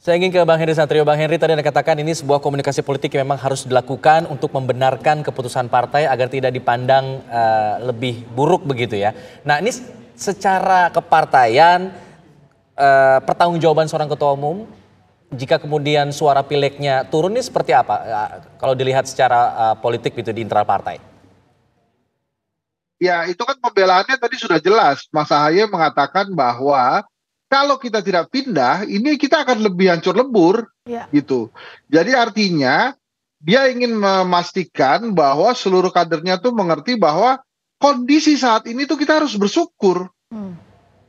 Saya ingin ke Bang Henry Satrio. Bang Henry, tadi Anda katakan ini sebuah komunikasi politik yang memang harus dilakukan untuk membenarkan keputusan partai agar tidak dipandang lebih buruk begitu ya. Nah, ini secara kepartaian, pertanggungjawaban seorang ketua umum jika kemudian suara pileknya turun ini seperti apa kalau dilihat secara politik gitu di internal partai? Ya, itu kan pembelaannya tadi sudah jelas. Mas Ahaye mengatakan bahwa kalau kita tidak pindah, ini kita akan lebih hancur lebur, gitu. Jadi artinya dia ingin memastikan bahwa seluruh kadernya tuh mengerti bahwa kondisi saat ini tuh kita harus bersyukur.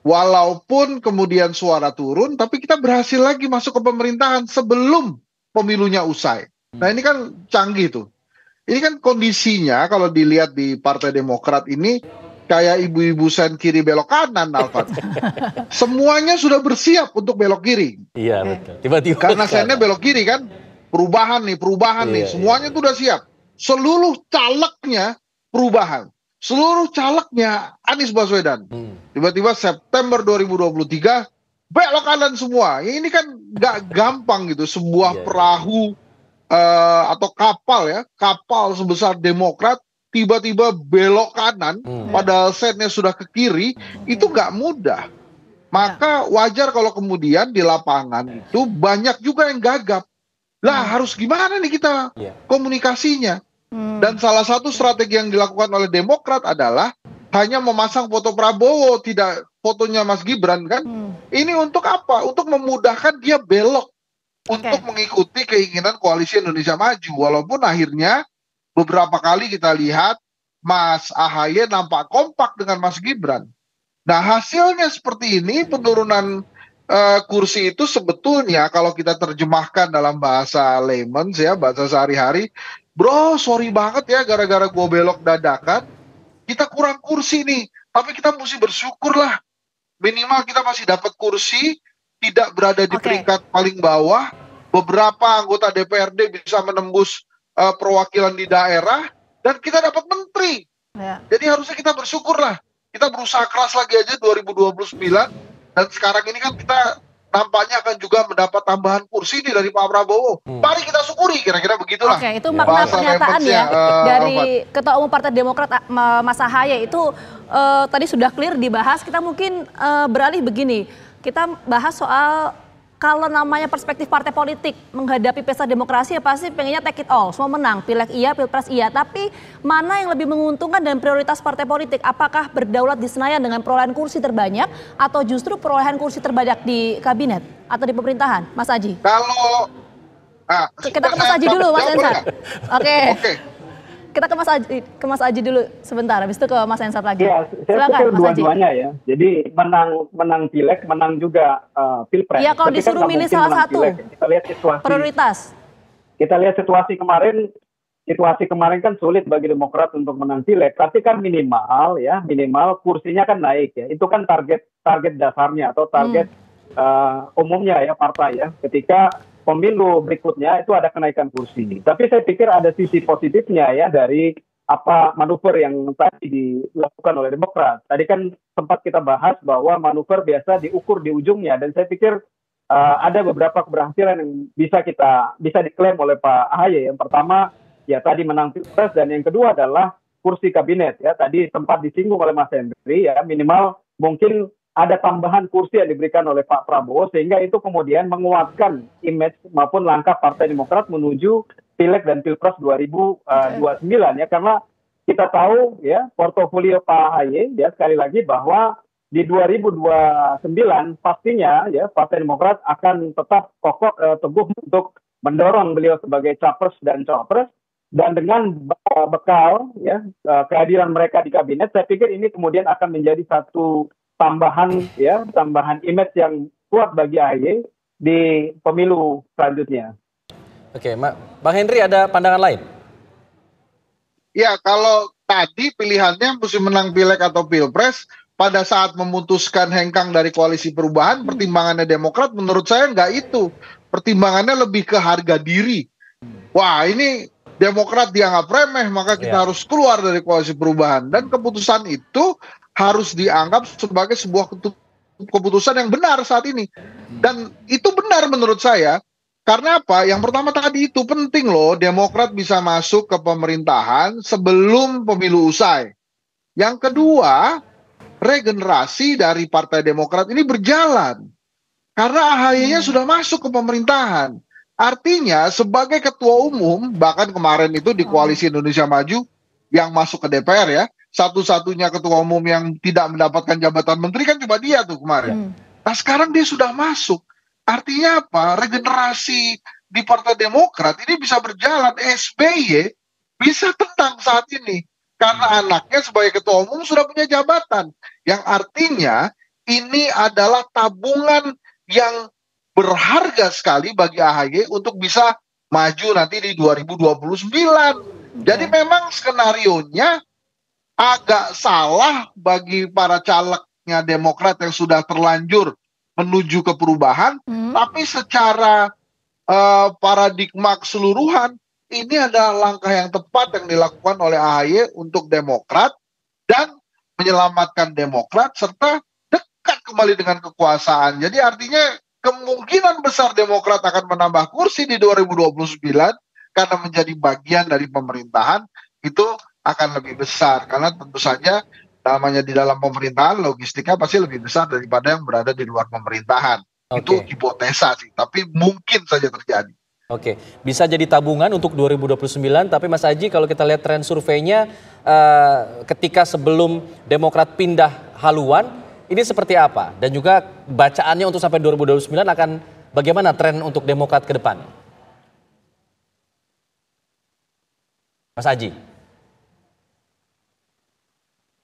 Walaupun kemudian suara turun, tapi kita berhasil lagi masuk ke pemerintahan sebelum pemilunya usai. Nah ini kan canggih tuh. Ini kan kondisinya kalau dilihat di Partai Demokrat ini kayak ibu-ibu sen kiri belok kanan, Alfat. Semuanya sudah bersiap untuk belok kiri. Iya betul. Tiba-tiba karena sennya belok kiri kan, perubahan nih. Semuanya tuh udah siap. Seluruh calegnya perubahan. Seluruh calegnya Anies Baswedan. Tiba-tiba September 2023 belok kanan semua. Ini kan nggak gampang gitu. Sebuah perahu atau kapal sebesar Demokrat tiba-tiba belok kanan, padahal sennya sudah ke kiri, itu nggak mudah. Maka wajar kalau kemudian di lapangan itu banyak juga yang gagap. Lah harus gimana nih kita komunikasinya? Dan salah satu strategi yang dilakukan oleh Demokrat adalah hanya memasang foto Prabowo, tidak fotonya Mas Gibran kan? Ini untuk apa? Untuk memudahkan dia belok. Untuk mengikuti keinginan Koalisi Indonesia Maju. Walaupun akhirnya beberapa kali kita lihat Mas Ahaye nampak kompak dengan Mas Gibran. Nah hasilnya seperti ini, penurunan kursi itu sebetulnya kalau kita terjemahkan dalam bahasa layman's ya, bahasa sehari-hari, bro sorry banget ya gara-gara gue belok dadakan, kita kurang kursi nih. Tapi kita mesti bersyukur lah, minimal kita masih dapat kursi, tidak berada di peringkat paling bawah, beberapa anggota DPRD bisa menembus perwakilan di daerah, dan kita dapat menteri. Jadi harusnya kita bersyukur lah. Kita berusaha keras lagi aja 2029, dan sekarang ini kan kita nampaknya akan juga mendapat tambahan kursi nih dari Pak Prabowo. Mari kita syukuri, kira-kira begitulah. Oke, itu makna pernyataan ya dari Ketua Umum Partai Demokrat Mas Ahaye itu tadi sudah clear dibahas. Kita mungkin beralih begini, kita bahas soal kalau namanya perspektif partai politik menghadapi pesta demokrasi ya pasti pengennya take it all, semua menang, pileg iya, pilpres iya. Tapi mana yang lebih menguntungkan dan prioritas partai politik? Apakah berdaulat di Senayan dengan perolehan kursi terbanyak atau justru perolehan kursi terbanyak di kabinet atau di pemerintahan, Mas Aji? Kalau kita ke Mas Aji dulu, Mas Ensar. Oke. Kita ke Mas Aji dulu sebentar, habis itu ke Mas Ensar lagi. Ya, saya pikir dua-duanya ya. Jadi menang pileg, menang juga pilpres. Iya, kalau disuruh milih salah satu kita lihat situasi prioritas. Kita lihat situasi kemarin kan sulit bagi Demokrat untuk menang pileg, tapi kan minimal kursinya kan naik ya. Itu kan target dasarnya atau target umumnya ya partai ya. Ketika pemilu berikutnya itu ada kenaikan kursi. Tapi saya pikir ada sisi positifnya ya dari apa manuver yang tadi dilakukan oleh Demokrat. Tadi kan sempat kita bahas bahwa manuver biasa diukur di ujungnya, dan saya pikir ada beberapa keberhasilan yang bisa diklaim oleh Pak Ahaye. Yang pertama ya tadi menang pilpres, dan yang kedua adalah kursi kabinet ya. Tadi sempat disinggung oleh Mas Henry ya, minimal mungkin ada tambahan kursi yang diberikan oleh Pak Prabowo, sehingga itu kemudian menguatkan image maupun langkah Partai Demokrat menuju Pileg dan Pilpres 2029 ya, karena kita tahu ya portofolio Pak Ahaye ya sekali lagi bahwa di 2029 pastinya ya Partai Demokrat akan tetap kokoh teguh untuk mendorong beliau sebagai capres dan cawapres, dan dengan bekal ya kehadiran mereka di kabinet, saya pikir ini kemudian akan menjadi satu tambahan image yang kuat bagi AHY di pemilu selanjutnya. Oke, Bang Henry ada pandangan lain? Ya, kalau tadi pilihannya mesti menang pileg atau pilpres, pada saat memutuskan hengkang dari koalisi perubahan, pertimbangannya Demokrat menurut saya nggak itu. Pertimbangannya lebih ke harga diri. Wah, ini Demokrat dianggap remeh, maka kita harus keluar dari koalisi perubahan. Dan keputusan itu harus dianggap sebagai sebuah keputusan keputusan yang benar saat ini. Dan itu benar menurut saya. Karena apa? Yang pertama tadi itu penting loh, Demokrat bisa masuk ke pemerintahan sebelum pemilu usai. Yang kedua, regenerasi dari Partai Demokrat ini berjalan. Karena AHY-nya sudah masuk ke pemerintahan. Artinya sebagai ketua umum, bahkan kemarin itu di Koalisi Indonesia Maju yang masuk ke DPR ya, satu-satunya ketua umum yang tidak mendapatkan jabatan menteri kan cuma dia tuh kemarin. Nah sekarang dia sudah masuk. Artinya apa? Regenerasi di Partai Demokrat ini bisa berjalan. SBY bisa tenang saat ini. Karena anaknya sebagai ketua umum sudah punya jabatan. Yang artinya ini adalah tabungan yang berharga sekali bagi AHY untuk bisa maju nanti di 2029. Jadi memang skenarionya agak salah bagi para calegnya Demokrat yang sudah terlanjur menuju ke perubahan, tapi secara paradigma keseluruhan ini adalah langkah yang tepat yang dilakukan oleh AHY untuk Demokrat dan menyelamatkan Demokrat serta dekat kembali dengan kekuasaan. Jadi artinya kemungkinan besar Demokrat akan menambah kursi di 2029 karena menjadi bagian dari pemerintahan itu akan lebih besar. Karena tentu saja namanya di dalam pemerintahan logistiknya pasti lebih besar daripada yang berada di luar pemerintahan. Itu hipotesa sih, tapi mungkin saja terjadi. Oke, bisa jadi tabungan untuk 2029, tapi Mas Aji kalau kita lihat tren surveinya ketika sebelum Demokrat pindah haluan, ini seperti apa? Dan juga bacaannya untuk sampai 2029 akan bagaimana tren untuk Demokrat ke depan? Mas Aji.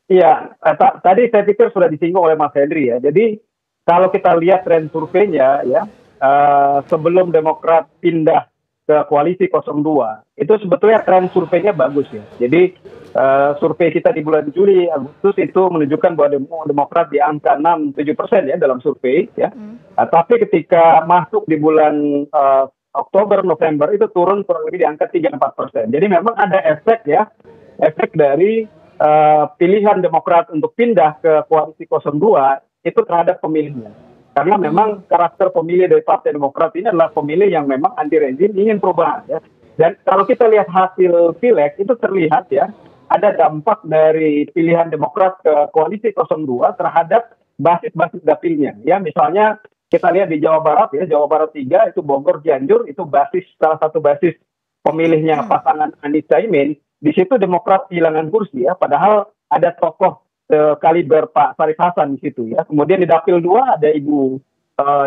Iya, tadi saya pikir sudah disinggung oleh Mas Henry ya. Jadi kalau kita lihat tren surveinya ya, sebelum Demokrat pindah ke koalisi 02, itu sebetulnya tren surveinya bagus ya. Jadi survei kita di bulan Juli, Agustus itu menunjukkan bahwa Demokrat di angka 6-7% ya dalam survei ya. Tapi ketika masuk di bulan Oktober, November itu turun kurang lebih di angka 3-4%. Jadi memang ada efek ya, efek dari pilihan Demokrat untuk pindah ke koalisi 02 itu terhadap pemilihnya. Karena memang karakter pemilih dari Partai Demokrat ini adalah pemilih yang memang anti rezim, ingin perubahan ya. Dan kalau kita lihat hasil pileg itu terlihat ya, ada dampak dari pilihan Demokrat ke koalisi 02 terhadap basis-basis dapilnya. Ya, misalnya kita lihat di Jawa Barat ya, Jawa Barat 3 itu Bogor, Cianjur itu basis, salah satu basis pemilihnya pasangan Anies Caimin. Di situ Demokrat kehilangan kursi ya, padahal ada tokoh kaliber Pak Sarif Hasan di situ ya. Kemudian di Dapil 2 ada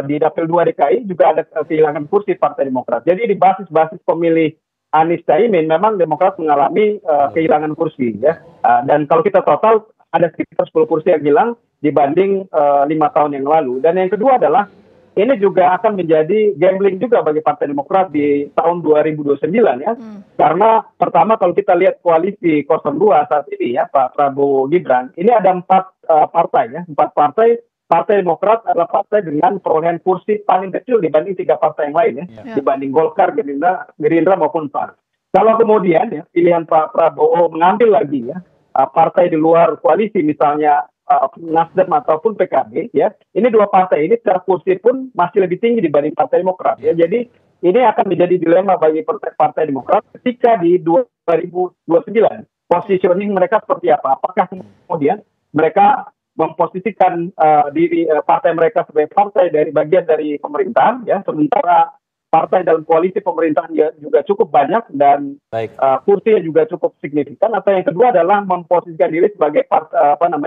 di Dapil 2 DKI juga ada kehilangan kursi Partai Demokrat. Jadi di basis-basis pemilih Anies Caimin memang Demokrat mengalami kehilangan kursi ya. Dan kalau kita total ada sekitar 10 kursi yang hilang dibanding 5 tahun yang lalu. Dan yang kedua adalah ini juga akan menjadi gambling juga bagi Partai Demokrat di tahun 2029 ya. Karena pertama kalau kita lihat koalisi 02 saat ini ya, Pak Prabowo Gibran, ini ada 4 partai ya. 4 partai, Partai Demokrat adalah partai dengan perolehan kursi paling kecil dibanding 3 partai yang lain ya. Dibanding Golkar, Gerindra maupun PAN. Kalau kemudian ya pilihan Pak Prabowo mengambil lagi ya partai di luar koalisi misalnya Nasdem ataupun PKB ya, ini 2 partai ini secara kursi pun masih lebih tinggi dibanding Partai Demokrat ya. Jadi ini akan menjadi dilema bagi Partai Demokrat ketika di 2029 positioning mereka seperti apa. Apakah kemudian mereka memposisikan diri partai mereka sebagai partai dari bagian dari pemerintahan ya, sementara partai dalam koalisi pemerintahan juga cukup banyak dan kursinya juga cukup signifikan. Atau yang kedua adalah memposisikan diri sebagai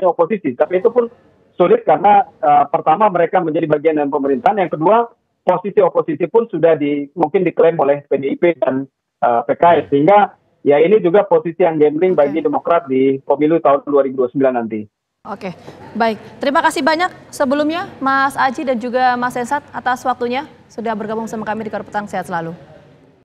oposisi. Tapi itu pun sulit karena pertama mereka menjadi bagian dari pemerintahan. Yang kedua posisi oposisi pun sudah mungkin diklaim oleh PDIP dan PKS. Sehingga ya ini juga posisi yang gambling bagi Demokrat di pemilu tahun 2029 nanti. Oke, baik. Terima kasih banyak sebelumnya Mas Aji dan juga Mas Hensat atas waktunya sudah bergabung sama kami di Korpetan. Sehat selalu.